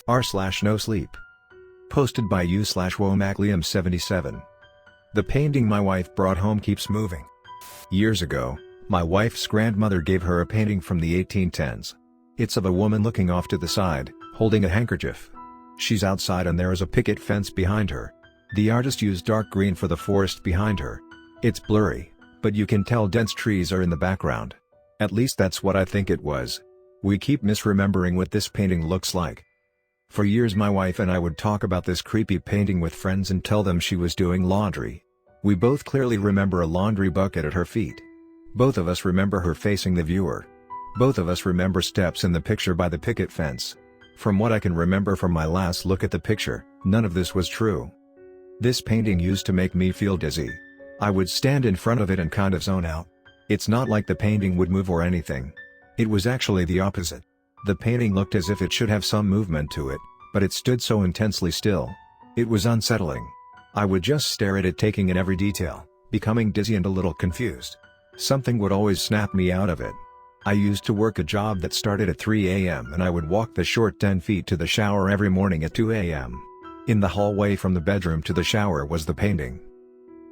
r/NoSleep. Posted by u/Womaglium77. The painting my wife brought home keeps moving. Years ago, my wife's grandmother gave her a painting from the 1810s. It's of a woman looking off to the side, holding a handkerchief. She's outside and there is a picket fence behind her. The artist used dark green for the forest behind her. It's blurry, but you can tell dense trees are in the background. At least that's what I think it was. We keep misremembering what this painting looks like. For years my wife and I would talk about this creepy painting with friends and tell them she was doing laundry. We both clearly remember a laundry bucket at her feet. Both of us remember her facing the viewer. Both of us remember steps in the picture by the picket fence. From what I can remember from my last look at the picture, none of this was true. This painting used to make me feel dizzy. I would stand in front of it and kind of zone out. It's not like the painting would move or anything. It was actually the opposite. The painting looked as if it should have some movement to it, but it stood so intensely still. It was unsettling. I would just stare at it, taking in every detail, becoming dizzy and a little confused. Something would always snap me out of it. I used to work a job that started at 3 a.m. and I would walk the short 10 feet to the shower every morning at 2 a.m. In the hallway from the bedroom to the shower was the painting.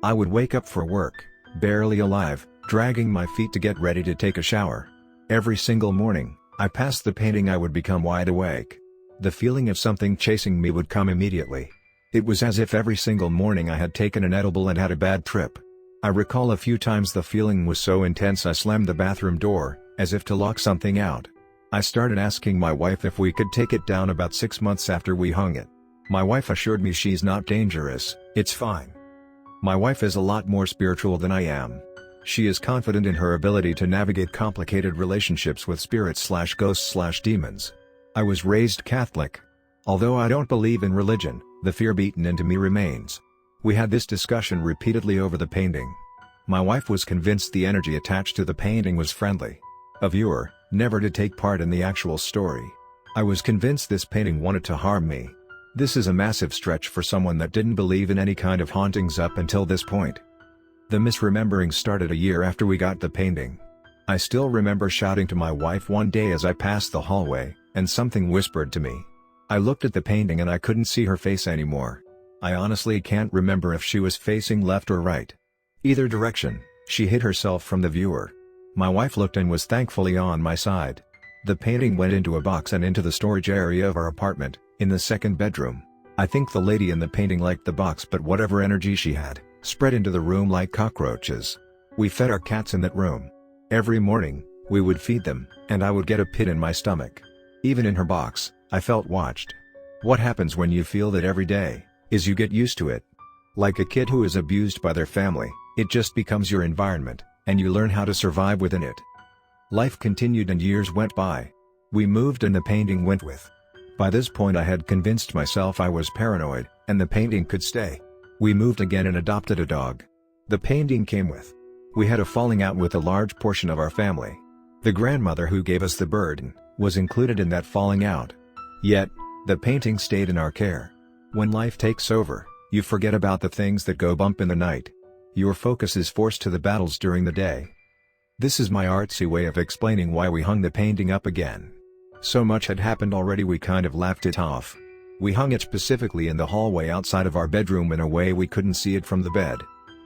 I would wake up for work, barely alive, dragging my feet to get ready to take a shower. Every single morning, I passed the painting, I would become wide awake. The feeling of something chasing me would come immediately. It was as if every single morning I had taken an edible and had a bad trip. I recall a few times the feeling was so intense I slammed the bathroom door, as if to lock something out. I started asking my wife if we could take it down about 6 months after we hung it. My wife assured me she's not dangerous, it's fine. My wife is a lot more spiritual than I am. She is confident in her ability to navigate complicated relationships with spirits/ghosts/demons. I was raised Catholic. Although I don't believe in religion, the fear beaten into me remains. We had this discussion repeatedly over the painting. My wife was convinced the energy attached to the painting was friendly. A viewer, never to take part in the actual story. I was convinced this painting wanted to harm me. This is a massive stretch for someone that didn't believe in any kind of hauntings up until this point. The misremembering started a year after we got the painting. I still remember shouting to my wife one day as I passed the hallway, and something whispered to me. I looked at the painting and I couldn't see her face anymore. I honestly can't remember if she was facing left or right. Either direction, she hid herself from the viewer. My wife looked and was thankfully on my side. The painting went into a box and into the storage area of our apartment, in the second bedroom. I think the lady in the painting liked the box, but whatever energy she had, spread into the room like cockroaches. We fed our cats in that room. Every morning, we would feed them, and I would get a pit in my stomach. Even in her box, I felt watched. What happens when you feel that every day, is you get used to it. Like a kid who is abused by their family, it just becomes your environment, and you learn how to survive within it. Life continued and years went by. We moved and the painting went with. By this point I had convinced myself I was paranoid, and the painting could stay. We moved again and adopted a dog. The painting came with. We had a falling out with a large portion of our family. The grandmother who gave us the bird was included in that falling out. Yet, the painting stayed in our care. When life takes over, you forget about the things that go bump in the night. Your focus is forced to the battles during the day. This is my artsy way of explaining why we hung the painting up again. So much had happened already, we kind of laughed it off. We hung it specifically in the hallway outside of our bedroom in a way we couldn't see it from the bed.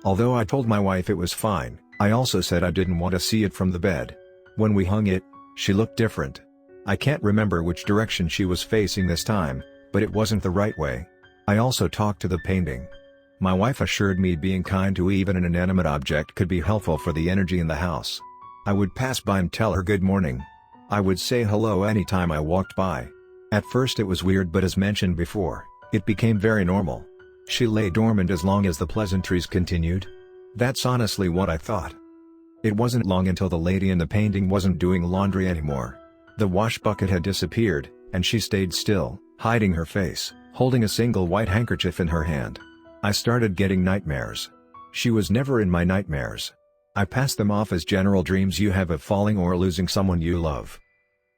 Although I told my wife it was fine, I also said I didn't want to see it from the bed. When we hung it, she looked different. I can't remember which direction she was facing this time, but it wasn't the right way. I also talked to the painting. My wife assured me being kind to even an inanimate object could be helpful for the energy in the house. I would pass by and tell her good morning. I would say hello anytime I walked by. At first it was weird, but as mentioned before, it became very normal. She lay dormant as long as the pleasantries continued. That's honestly what I thought. It wasn't long until the lady in the painting wasn't doing laundry anymore. The wash bucket had disappeared, and she stayed still, hiding her face, holding a single white handkerchief in her hand. I started getting nightmares. She was never in my nightmares. I passed them off as general dreams you have of falling or losing someone you love.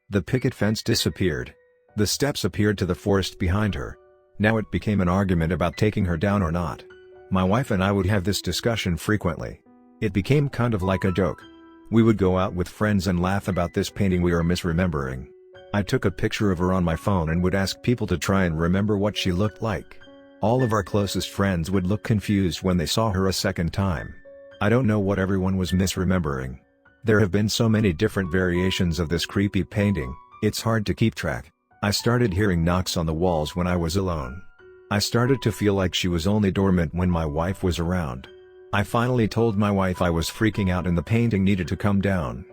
The picket fence disappeared. The steps appeared to the forest behind her. Now it became an argument about taking her down or not. My wife and I would have this discussion frequently. It became kind of like a joke. We would go out with friends and laugh about this painting we are misremembering. I took a picture of her on my phone and would ask people to try and remember what she looked like. All of our closest friends would look confused when they saw her a second time. I don't know what everyone was misremembering. There have been so many different variations of this creepy painting, it's hard to keep track. I started hearing knocks on the walls when I was alone. I started to feel like she was only dormant when my wife was around. I finally told my wife I was freaking out and the painting needed to come down.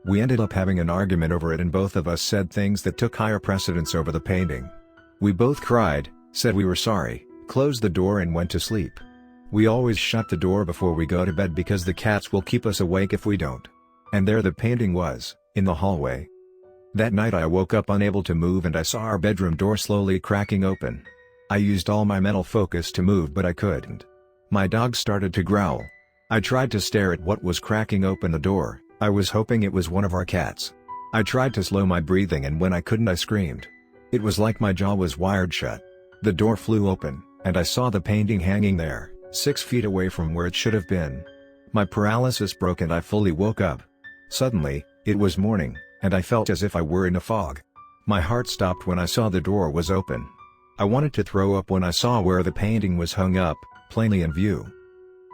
We ended up having an argument over it and both of us said things that took higher precedence over the painting. We both cried, said we were sorry, closed the door and went to sleep. We always shut the door before we go to bed because the cats will keep us awake if we don't. And there the painting was, in the hallway. That night I woke up unable to move and I saw our bedroom door slowly cracking open. I used all my mental focus to move but I couldn't. My dog started to growl. I tried to stare at what was cracking open the door. I was hoping it was one of our cats. I tried to slow my breathing and when I couldn't I screamed. It was like my jaw was wired shut. The door flew open, and I saw the painting hanging there, 6 feet away from where it should have been. My paralysis broke and I fully woke up. Suddenly, it was morning, and I felt as if I were in a fog. My heart stopped when I saw the door was open. I wanted to throw up when I saw where the painting was hung up, plainly in view.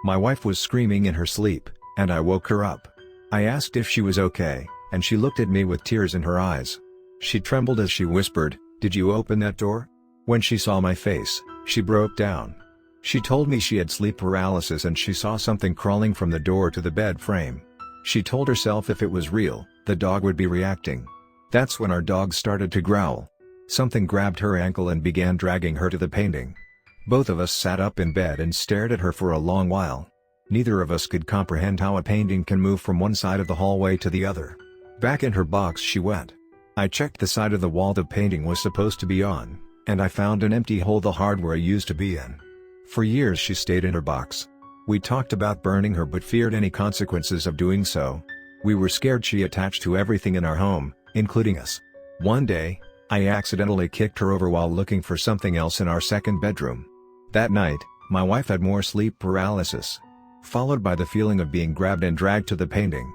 My wife was screaming in her sleep, and I woke her up. I asked if she was okay, and she looked at me with tears in her eyes. She trembled as she whispered, "Did you open that door?" When she saw my face, she broke down. She told me she had sleep paralysis and she saw something crawling from the door to the bed frame. She told herself if it was real, the dog would be reacting. That's when our dog started to growl. Something grabbed her ankle and began dragging her to the painting. Both of us sat up in bed and stared at her for a long while. Neither of us could comprehend how a painting can move from one side of the hallway to the other. Back in her box she went. I checked the side of the wall the painting was supposed to be on, and I found an empty hole the hardware used to be in. For years she stayed in her box. We talked about burning her but feared any consequences of doing so. We were scared she attached to everything in our home, including us. One day, I accidentally kicked her over while looking for something else in our second bedroom. That night, my wife had more sleep paralysis, followed by the feeling of being grabbed and dragged to the painting.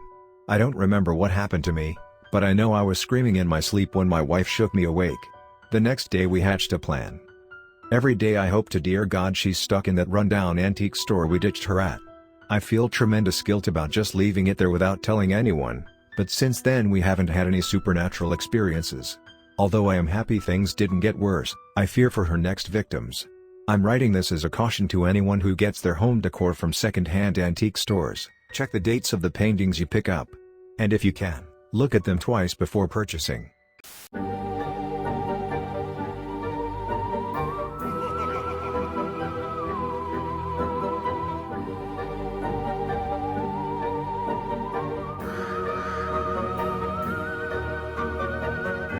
I don't remember what happened to me, but I know I was screaming in my sleep when my wife shook me awake. The next day we hatched a plan. Every day I hope to dear God she's stuck in that rundown antique store we ditched her at. I feel tremendous guilt about just leaving it there without telling anyone, but since then we haven't had any supernatural experiences. Although I am happy things didn't get worse, I fear for her next victims. I'm writing this as a caution to anyone who gets their home decor from second-hand antique stores. Check the dates of the paintings you pick up. And if you can, look at them twice before purchasing.